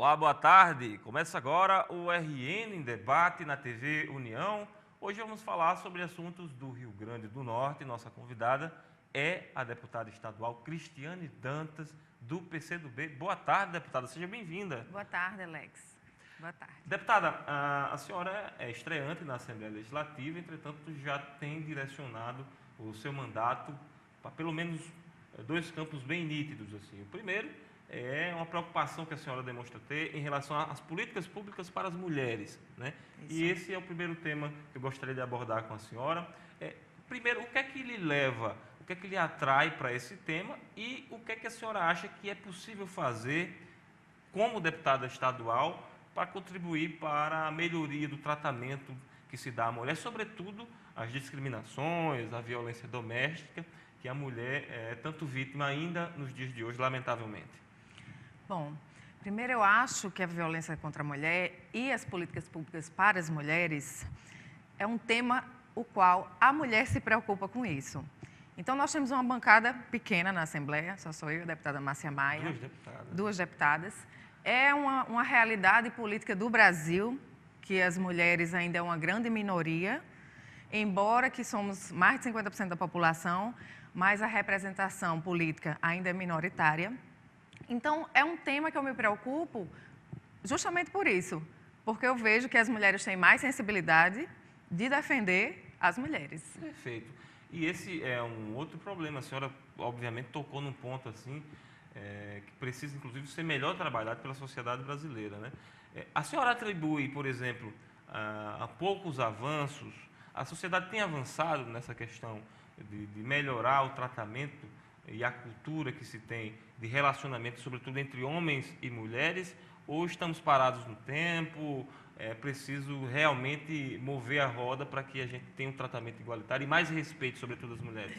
Olá, boa tarde. Começa agora o RN em Debate na TV União. Hoje vamos falar sobre assuntos do Rio Grande do Norte. Nossa convidada é a deputada estadual Cristiane Dantas, do PCdoB. Boa tarde, deputada. Seja bem-vinda. Boa tarde, Alex. Boa tarde. Deputada, a senhora é estreante na Assembleia Legislativa, entretanto já tem direcionado o seu mandato para pelo menos dois campos bem nítidos. Assim. O primeiro é uma preocupação que a senhora demonstra ter em relação às políticas públicas para as mulheres, né? E esse é o primeiro tema que eu gostaria de abordar com a senhora. Primeiro, o que é que lhe leva, o que é que lhe atrai para esse tema e o que é que a senhora acha que é possível fazer como deputada estadual para contribuir para a melhoria do tratamento que se dá à mulher, sobretudo as discriminações, a violência doméstica, que a mulher é tanto vítima ainda nos dias de hoje, lamentavelmente. Bom, primeiro eu acho que a violência contra a mulher e as políticas públicas para as mulheres é um tema o qual a mulher se preocupa com isso. Então, nós temos uma bancada pequena na Assembleia, só sou eu e a deputada Márcia Maia. Duas deputadas. É uma realidade política do Brasil, que as mulheres ainda é uma grande minoria, embora que somos mais de 50% da população, mas a representação política ainda é minoritária. Então, é um tema que eu me preocupo justamente por isso, porque eu vejo que as mulheres têm mais sensibilidade de defender as mulheres. Perfeito. E esse é um outro problema. A senhora, obviamente, tocou num ponto assim, que precisa, inclusive, ser melhor trabalhado pela sociedade brasileira, né? A senhora atribui, por exemplo, a poucos avanços, a sociedade tem avançado nessa questão de melhorar o tratamento e a cultura que se tem de relacionamento, sobretudo entre homens e mulheres, ou estamos parados no tempo? É preciso realmente mover a roda para que a gente tenha um tratamento igualitário e mais respeito, sobretudo, às mulheres?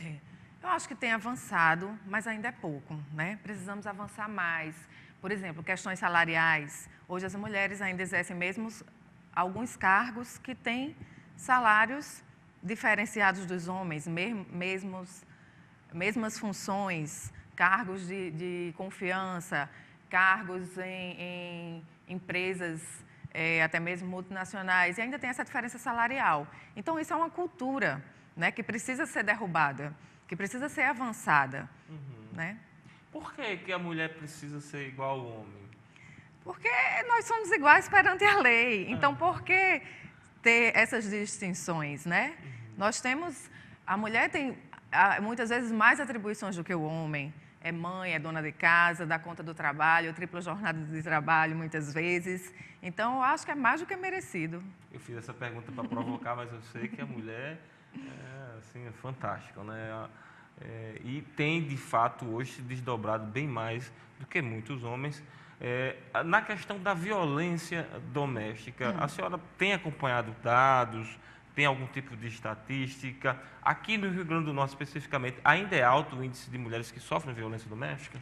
Eu acho que tem avançado, mas ainda é pouco, né? Precisamos avançar mais. Por exemplo, questões salariais. Hoje as mulheres ainda exercem mesmo alguns cargos que têm salários diferenciados dos homens, mesmas funções, cargos de confiança, cargos em empresas até mesmo multinacionais, e ainda tem essa diferença salarial. Então, isso é uma cultura, né, que precisa ser derrubada, que precisa ser avançada. Né? Por que a mulher precisa ser igual ao homem? Porque nós somos iguais perante a lei. Então, por que ter essas distinções, né? Nós temos... A mulher tem, muitas vezes, mais atribuições do que o homem. É mãe, é dona de casa, dá conta do trabalho, tripla jornada de trabalho, muitas vezes. Então, eu acho que é mais do que merecido. Eu fiz essa pergunta para provocar, mas eu sei que a mulher é fantástica, né? E tem, de fato, hoje se desdobrado bem mais do que muitos homens. Na questão da violência doméstica, a senhora tem acompanhado dados, tem algum tipo de estatística? Aqui no Rio Grande do Norte, especificamente, ainda é alto o índice de mulheres que sofrem violência doméstica?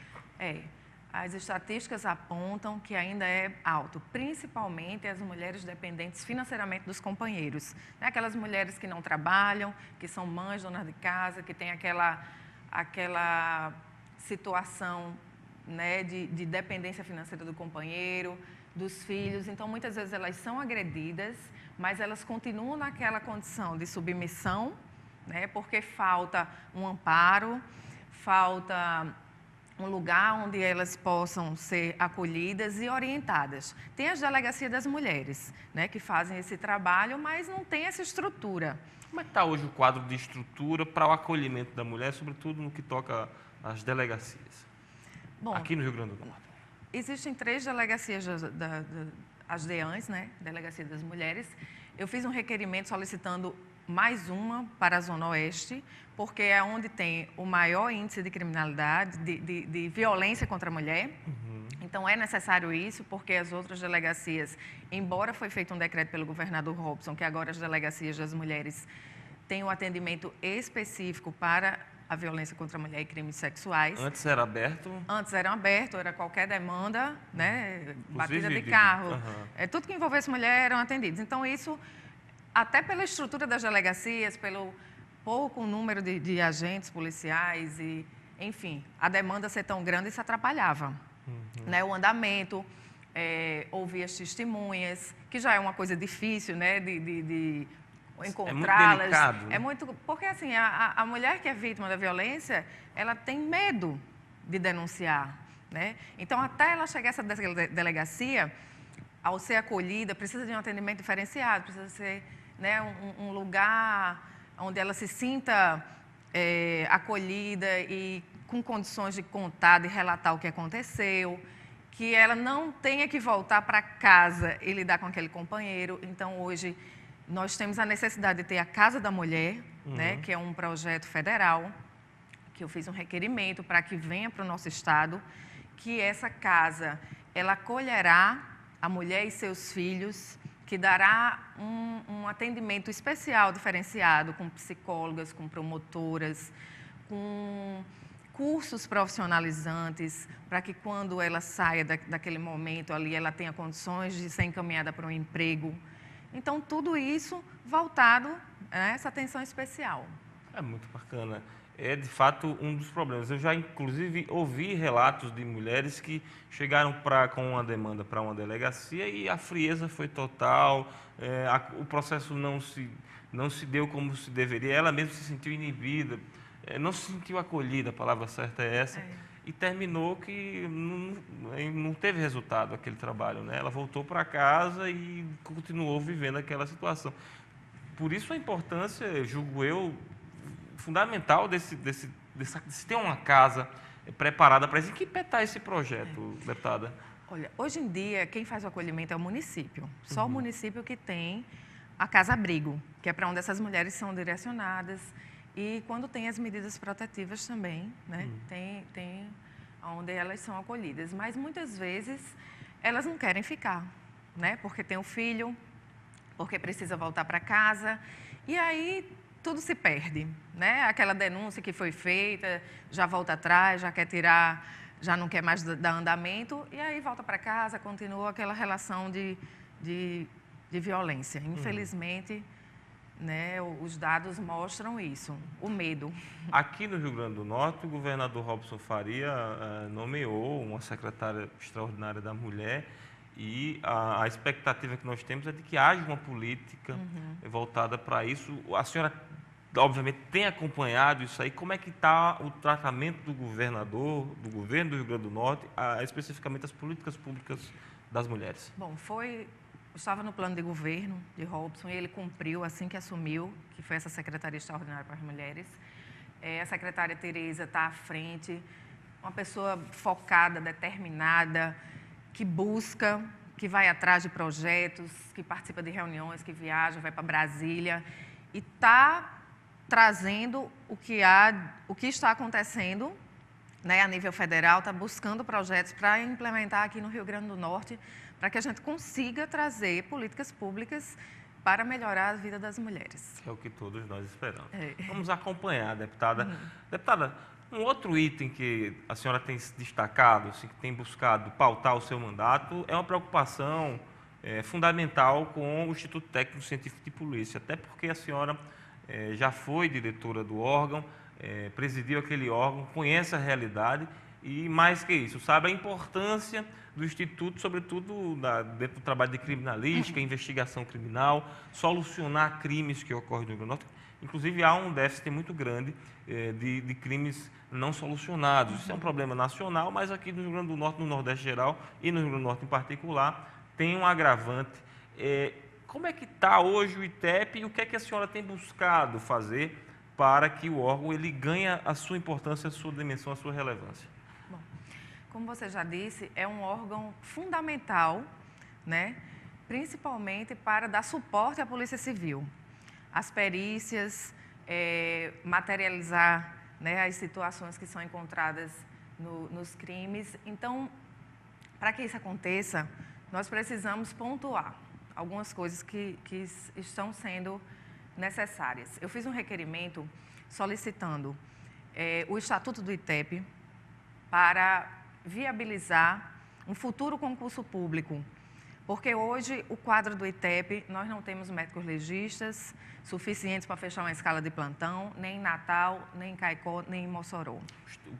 As estatísticas apontam que ainda é alto, principalmente as mulheres dependentes financeiramente dos companheiros. Aquelas mulheres que não trabalham, que são mães, donas de casa, que têm aquela situação, né, de dependência financeira do companheiro, dos filhos. Então, muitas vezes elas são agredidas, mas elas continuam naquela condição de submissão, né, porque falta um amparo, falta um lugar onde elas possam ser acolhidas e orientadas. Tem as delegacias das mulheres, né, que fazem esse trabalho, mas não tem essa estrutura. Como é que está hoje o quadro de estrutura para o acolhimento da mulher, sobretudo no que toca às delegacias? Bom, aqui no Rio Grande do Norte. Existem 3 delegacias, as DEANs, né, Delegacia das Mulheres. Eu fiz um requerimento solicitando mais uma para a Zona Oeste, porque é onde tem o maior índice de criminalidade, de violência contra a mulher. Então, é necessário isso, porque as outras delegacias, embora foi feito um decreto pelo governador Robson, que agora as delegacias das mulheres têm um atendimento específico para a violência contra a mulher e crimes sexuais. Antes era aberto? Antes era aberto, era qualquer demanda, né, batida de carro. Tudo que envolvesse mulher eram atendidos. Então, isso, até pela estrutura das delegacias, pelo pouco número de agentes policiais, e, enfim, a demanda ser tão grande, isso atrapalhava. Né, o andamento, ouvir as testemunhas, que já é uma coisa difícil, né, de encontrá-las. É muito delicado, né? É muito, porque assim, a mulher que é vítima da violência, ela tem medo de denunciar, né? Então, até ela chegar a essa delegacia, ao ser acolhida, precisa de um atendimento diferenciado, precisa ser, né, um lugar onde ela se sinta acolhida e com condições de contar, de relatar o que aconteceu, que ela não tenha que voltar para casa e lidar com aquele companheiro. Então, hoje, nós temos a necessidade de ter a Casa da Mulher, né, que é um projeto federal, que eu fiz um requerimento para que venha para o nosso estado, que essa casa, ela acolherá a mulher e seus filhos, que dará um atendimento especial, diferenciado, com psicólogas, com promotoras, com cursos profissionalizantes, para que quando ela saia daquele momento ali, ela tenha condições de ser encaminhada para um emprego. Então, tudo isso voltado a essa atenção especial. É muito bacana. É, de fato, um dos problemas. Eu já, inclusive, ouvi relatos de mulheres que chegaram com uma demanda para uma delegacia e a frieza foi total, o processo não se deu como se deveria, ela mesma se sentiu inibida, não se sentiu acolhida, a palavra certa é essa, e terminou que não teve resultado aquele trabalho, né? Ela voltou para casa e continuou vivendo aquela situação. Por isso a importância, julgo eu, fundamental de ter uma casa preparada para isso. Em que pé está esse projeto, deputada? Olha, hoje em dia, quem faz o acolhimento é o município. Só o município que tem a casa-abrigo, que é para onde essas mulheres são direcionadas. E quando tem as medidas protetivas também, né? Tem onde elas são acolhidas. Mas, muitas vezes, elas não querem ficar, né? Porque tem o filho, porque precisa voltar para casa. E aí tudo se perde, né? Aquela denúncia que foi feita, já volta atrás, já quer tirar, já não quer mais dar andamento, e aí volta para casa, continua aquela relação de violência. Infelizmente, né, os dados mostram isso, o medo. Aqui no Rio Grande do Norte, o governador Robson Faria nomeou uma secretária extraordinária da mulher, e a expectativa que nós temos é de que haja uma política voltada para isso. A senhora, obviamente, tem acompanhado isso aí. Como é que está o tratamento do governador, do governo do Rio Grande do Norte, especificamente as políticas públicas das mulheres? Bom, estava no plano de governo de Robson e ele cumpriu assim que assumiu, que foi essa Secretaria Extraordinária para as Mulheres. A secretária Tereza está à frente, uma pessoa focada, determinada, que busca, que vai atrás de projetos, que participa de reuniões, que viaja, vai para Brasília e está trazendo o que está acontecendo, né, a nível federal, está buscando projetos para implementar aqui no Rio Grande do Norte, para que a gente consiga trazer políticas públicas para melhorar a vida das mulheres. É o que todos nós esperamos. Vamos acompanhar, deputada. Deputada, um outro item que a senhora tem se destacado, assim, que tem buscado pautar o seu mandato, é uma preocupação fundamental com o Instituto Técnico Científico de Polícia, até porque a senhora já foi diretora do órgão, presidiu aquele órgão, conhece a realidade e, mais que isso, sabe a importância do Instituto, sobretudo dentro do trabalho de criminalística, investigação criminal, solucionar crimes que ocorrem no Rio Grande do Norte. Inclusive, há um déficit muito grande de crimes não solucionados. Isso é um problema nacional, mas aqui no Rio Grande do Norte, no Nordeste geral e no Rio Grande do Norte em particular, tem um agravante. Como é que está hoje o ITEP e o que é que a senhora tem buscado fazer para que o órgão ele ganhe a sua importância, a sua dimensão, a sua relevância? Bom, como você já disse, é um órgão fundamental, né, principalmente para dar suporte à Polícia Civil. As perícias, materializar, né, as situações que são encontradas nos crimes. Então, para que isso aconteça, nós precisamos pontuar algumas coisas que estão sendo necessárias. Eu fiz um requerimento solicitando o Estatuto do ITEP para viabilizar um futuro concurso público, porque hoje o quadro do ITEP, nós não temos médicos legistas suficientes para fechar uma escala de plantão, nem em Natal, nem em Caicó, nem em Mossoró.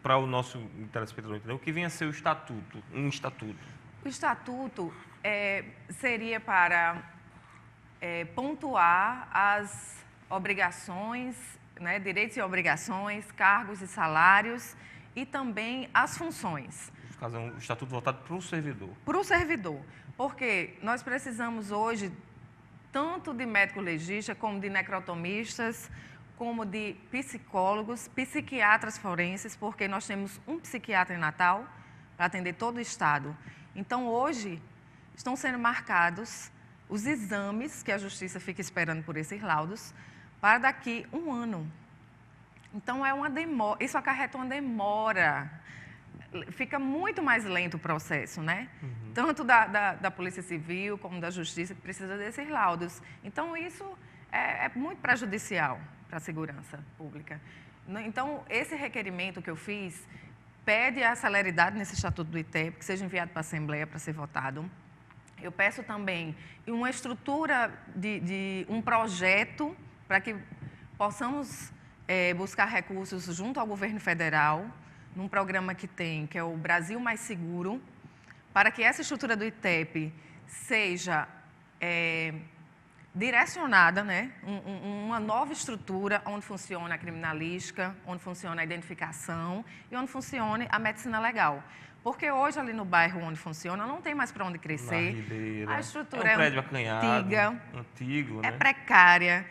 Para o nosso telespectador entender, o que vem a ser o estatuto, um estatuto? O estatuto seria para pontuar as obrigações, né, direitos e obrigações, cargos e salários e também as funções. No caso, é um estatuto voltado para o servidor. Para o servidor, porque nós precisamos hoje tanto de médico-legista, como de necrotomistas, como de psicólogos, psiquiatras forenses, porque nós temos um psiquiatra em Natal para atender todo o estado. Então, hoje, estão sendo marcados os exames que a Justiça fica esperando por esses laudos para daqui um ano. Então, é uma demora, isso acarreta uma demora. Fica muito mais lento o processo, né? Tanto da Polícia Civil como da Justiça, que precisa desses laudos. Então, isso é muito prejudicial para a segurança pública. Então, esse requerimento que eu fiz pede a celeridade nesse Estatuto do ITEP, que seja enviado para a Assembleia para ser votado. Eu peço também uma estrutura de um projeto para que possamos buscar recursos junto ao governo federal, num programa que é o Brasil Mais Seguro, para que essa estrutura do ITEP seja direcionada, né? Uma nova estrutura onde funcione a criminalística, onde funcione a identificação e onde funcione a medicina legal. Porque hoje, ali no bairro onde funciona, não tem mais para onde crescer. Ribeira. A estrutura é um prédio acanhado, antigo, né? É precária.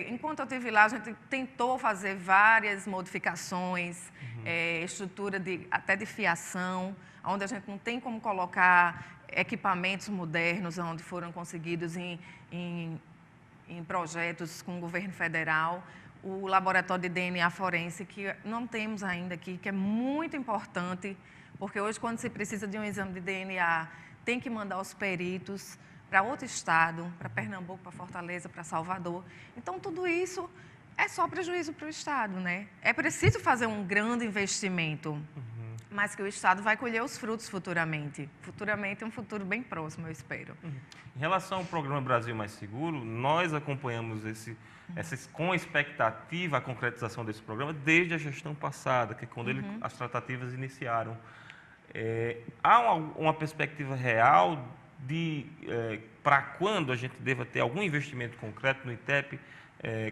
Enquanto eu estive lá, a gente tentou fazer várias modificações, estrutura até de fiação, onde a gente não tem como colocar equipamentos modernos, onde foram conseguidos em projetos com o governo federal. O laboratório de DNA forense, que não temos ainda aqui, que é muito importante, porque hoje, quando se precisa de um exame de DNA, tem que mandar os peritos para outro estado, para Pernambuco, para Fortaleza, para Salvador. Então, tudo isso é só prejuízo para o estado, né? É preciso fazer um grande investimento, mas que o estado vai colher os frutos futuramente. Futuramente, um futuro bem próximo, eu espero. Em relação ao programa Brasil Mais Seguro, nós acompanhamos com expectativa a concretização desse programa desde a gestão passada, que é quando as tratativas iniciaram. Há uma perspectiva real para quando a gente deva ter algum investimento concreto no ITEP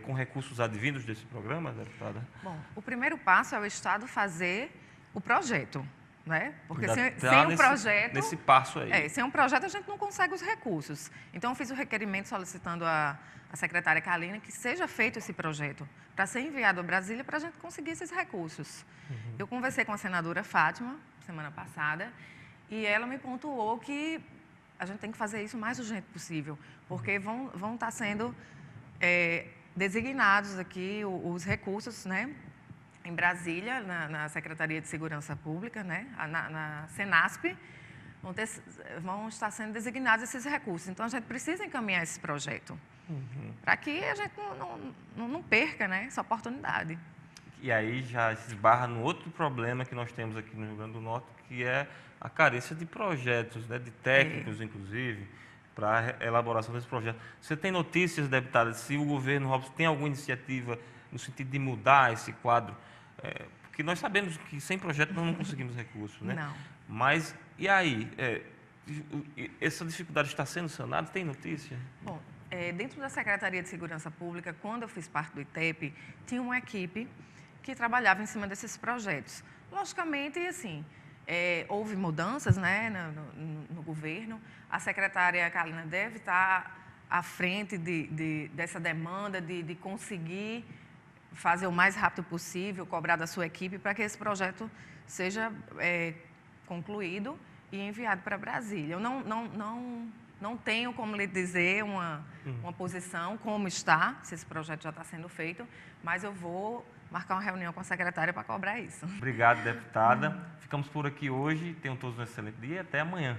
com recursos advindos desse programa, deputada? Bom, o primeiro passo é o estado fazer o projeto, né? Porque sem um projeto... Nesse passo aí. Sem um projeto, a gente não consegue os recursos. Então, eu fiz o requerimento solicitando a secretária Kalina que seja feito esse projeto para ser enviado a Brasília para a gente conseguir esses recursos. Eu conversei com a senadora Fátima, semana passada, e ela me pontuou que a gente tem que fazer isso o mais urgente possível, porque vão estar sendo designados aqui os recursos, né? Em Brasília, na Secretaria de Segurança Pública, né? na Senasp, vão estar sendo designados esses recursos. Então, a gente precisa encaminhar esse projeto, para que a gente não perca, né, essa oportunidade. E aí já se esbarra no outro problema que nós temos aqui no Rio Grande do Norte, que é a carência de projetos, né, de técnicos, inclusive, para a elaboração desse projeto. Você tem notícias, deputada, se o governo Robson tem alguma iniciativa no sentido de mudar esse quadro? Porque nós sabemos que sem projeto nós não conseguimos recursos, né? Não. Mas, e aí? Essa dificuldade está sendo sanada? Tem notícia? Bom, dentro da Secretaria de Segurança Pública, quando eu fiz parte do ITEP, tinha uma equipe que trabalhava em cima desses projetos. Logicamente, assim, houve mudanças, né, no governo. A secretária Kalina deve estar à frente dessa demanda de conseguir fazer o mais rápido possível, cobrar da sua equipe para que esse projeto seja concluído e enviado para Brasília. Eu não tenho como lhe dizer uma posição, como está, se esse projeto já está sendo feito, mas eu vou marcar uma reunião com a secretária para cobrar isso. Obrigado, deputada. Ficamos por aqui hoje. Tenham todos um excelente dia e até amanhã.